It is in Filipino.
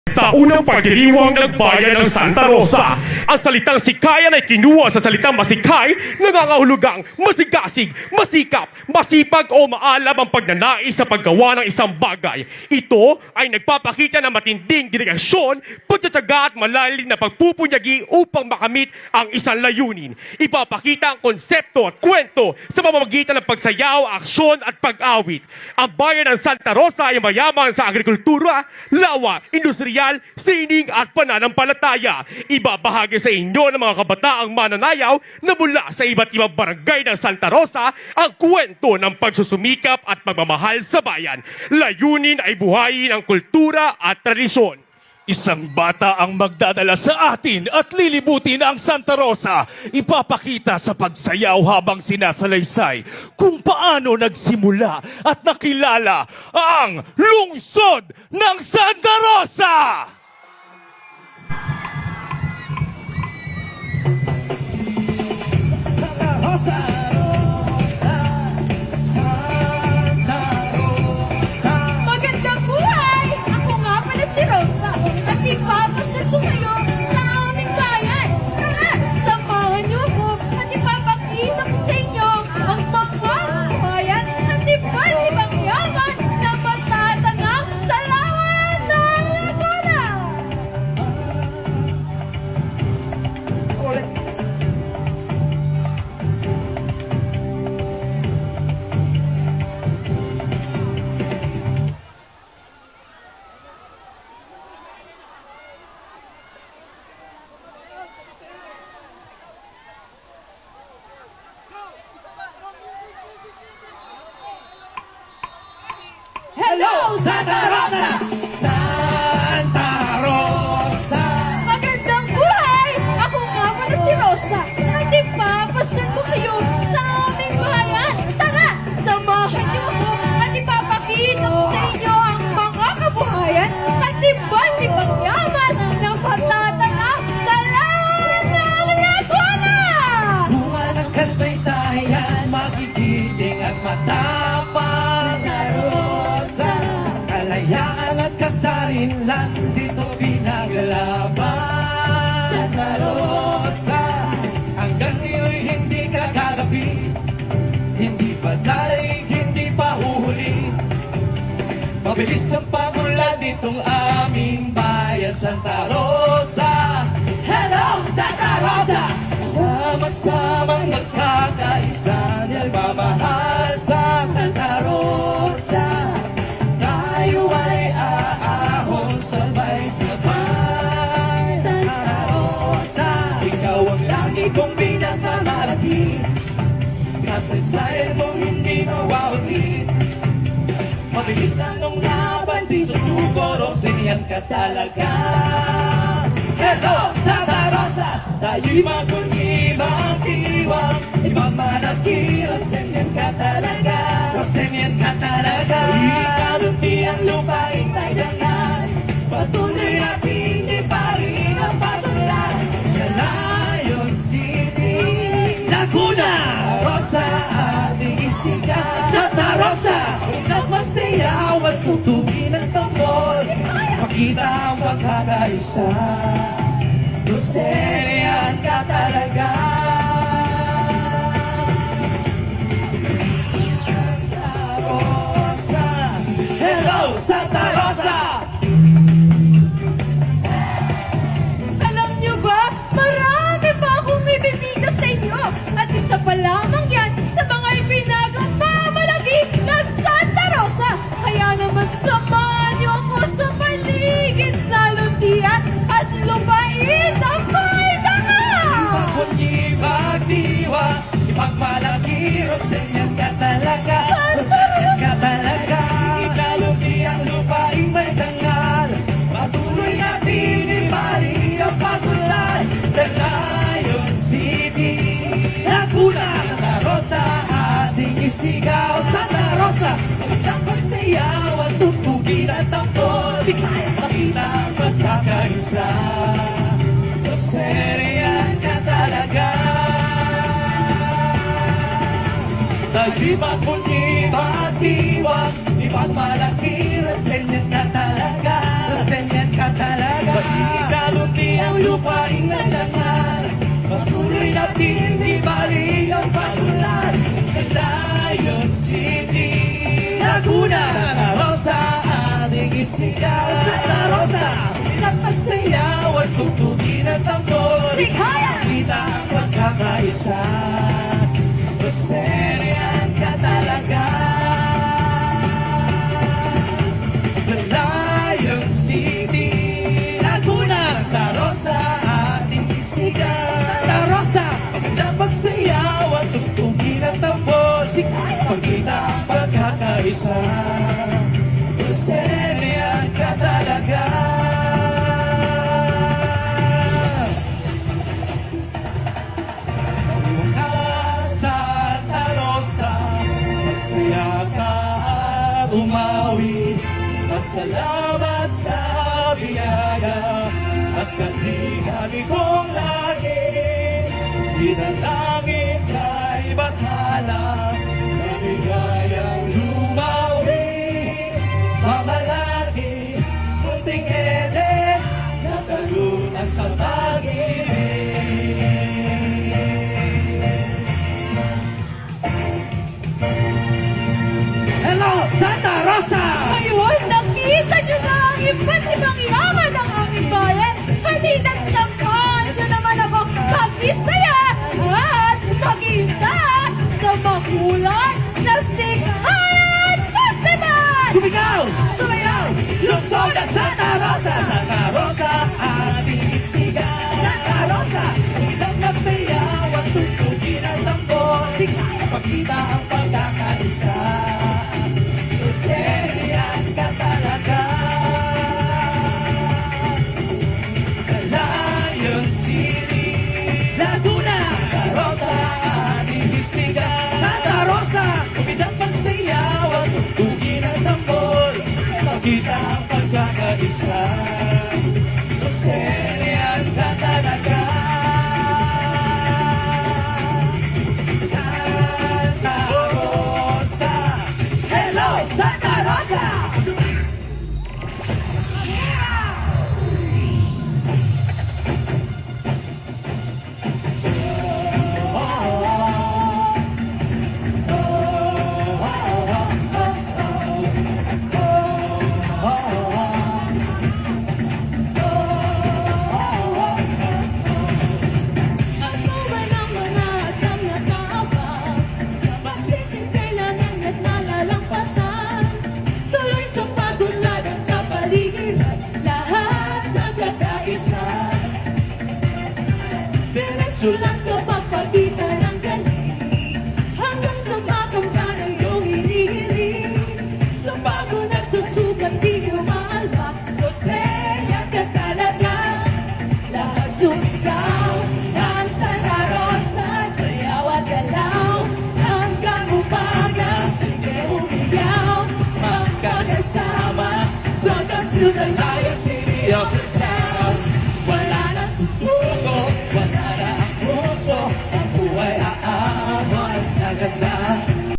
Taunang pagdiriwang ng bayan ng Santa Rosa. Ang salitang sikayan ay kinuha sa salitang masikay, nangangahulugang masigasig, masikap, masipag o maalam ang pagnanais sa paggawa ng isang bagay. Ito ay nagpapakita ng matinding direksyon, pagtsatsaga at malalim na pagpupunyagi upang makamit ang isang layunin. Ipapakita ang konsepto at kwento sa pamamagitan ng pagsayaw, aksyon at pag-awit. Ang bayan ng Santa Rosa ay mayaman sa agrikultura, lawa, industrial, sining at pananampalataya. Ibabahagi sa inyo ng mga kabataang mananayaw na mula sa iba't ibang barangay ng Santa Rosa ang kwento ng pagsusumikap at pagmamahal sa bayan. Layunin ay buhayin ang kultura at tradisyon. Isang bata ang magdadala sa atin at lilibutin ang Santa Rosa. Ipapakita sa pagsayaw habang sinasalaysay kung paano nagsimula at nakilala ang lungsod ng Santa Rosa! Santa Rosa, Rosa, Santa Rosa. Magandang buhay! Ako nga pala si Rosa at ipapasya ko kayo sa aming bayan. Tara, samahan niyo ko at ipapakita ko sa inyo ang mga bayan at iba't-ibang yaman na matatangang sa lawan ng Laguna. Hello, Santa Rosa! Santa Rosa! Magandang buhay! Ako nga pala si Rosa at ipapasyan ko kayo sa aming bayan. Tara, samahan niyo ako at ipapakita ko sa inyo ang mga kabuhayan at iba't-ibang yaman ng patatanang sa lawan ng Laguna! Bunga ng kasaysayan, magigiting at matapang. Santa Rosa! Kalayaan at kasarinlan, dito pinaglalaban. Santa Rosa! Hanggang ngayon hindi kakagabi, hindi pa daig, hindi pa huli. Mabilis ang pag-ulan ditong aming bayan, Santa Rosa. Hello, Santa Rosa! Sama-samang magkakaisa, nagmamahal sa Santa Rosa. Tayo ay aahon sabay-sabay. Santa Rosa, ikaw ang lagi kong pinagmamalaki. Kasaysayan mong hindi mawawaglit. Mabilis lang nung laban, di susuko, Rosenian ka talaga. Hello, Santa Rosa! Tayo'y mag-ibang tiwang, ibang malaki, Rosenian ka talaga. Rosenian ka talaga. Ikalunti ang lupain may dangan, patuloy natin di pa rin ang patulan. Calayon City, Laguna, Rosa, ating isigaw. Santa Rosa, unang magsayaw at tutugin ang tambol. Makita ang pagkakaisa, Rosenian ka talaga. Santa Rosa, hello Santa Rosa! Alam niyo ba, marami pa akong ibibigay sa inyo at isa pa lamang yan sa mga ipinagang mamalagi ng Santa Rosa. Kaya naman samahan niyo ako sa paligid na luntian at lupain ang paitangan. Ipag-ibag diwa, ipagmalaki, Rosenian ka talaga. Rosenian ka talaga. Ikalunti ang lupain may dangal, patuloy natin ibalik ang pagulan. Calayon City, Laguna, Santa Rosa, ating isigaw. Santa Rosa, ang pagsayaw at tugtugin at tampol. Di kaya makita ang magkakaisa, Rosenian ka talaga. Taglipat mo ni Batiwag, ibang malaki, Rosenian ka talaga. Rosenian ka talaga. sigaw Santa Rosa, pinapagsayaw at tugtugin at tambor Sikaya! Kita ang pagkakaisa Rosarian ka talaga Lion City Laguna Santa Rosa, ating isigaw Santa Rosa, pinapagsayaw at tugtugin at tambor Pagkita ang pagkakaisa Rosarian ka talaga Santa Rosa, masaya ka at umawi Pasalamat sa biyaya at katigabi kong lagi Dinalangin kay Bathala Namigayang lumawi Mamalagi, munting ede Natalunan sa pag-ibig Hello, Santa Rosa! Ngayon, nakita niyo na ang iba't ibang yaman ng aming bayan. Halina't naman, siya naman ako mag-isaya at mag-iinda sa makulay na Sikhayan Festival! Sumigaw! Sumayaw! Lungsod ng Santa Rosa! Santa Rosa, ating isigaw! Santa Rosa, ilang magsayaw at tugtugin ang tambor Pagkita ang pagkakaisa Rosarian ka talaga Lion City Laguna Santa Rosa, ating isigaw Santa Rosa, pinapagsayaw at tugtugin ang tambor Pagkita ang pagkakaisa Rosarian ka talaga Santa Rosa Hello, Santa Rosa! Ano ba ng mga atang natabang sa pagsisintilanan at nalalampasan? Tuloy sa pagunlad ang kapaligiran, lahat nagkakaisa. Diretso lang sa pagpagitan ng galing, hanggang sa makamta ng iyong hinihiling. Sa pagod at sa sugat di umaalma, Rosarian ka talaga. Lahat sumigaw ng Santa Rosa, sayaw at galaw hanggang umaga, sige umiyaw magkakasama. Welcome to the Lion City of the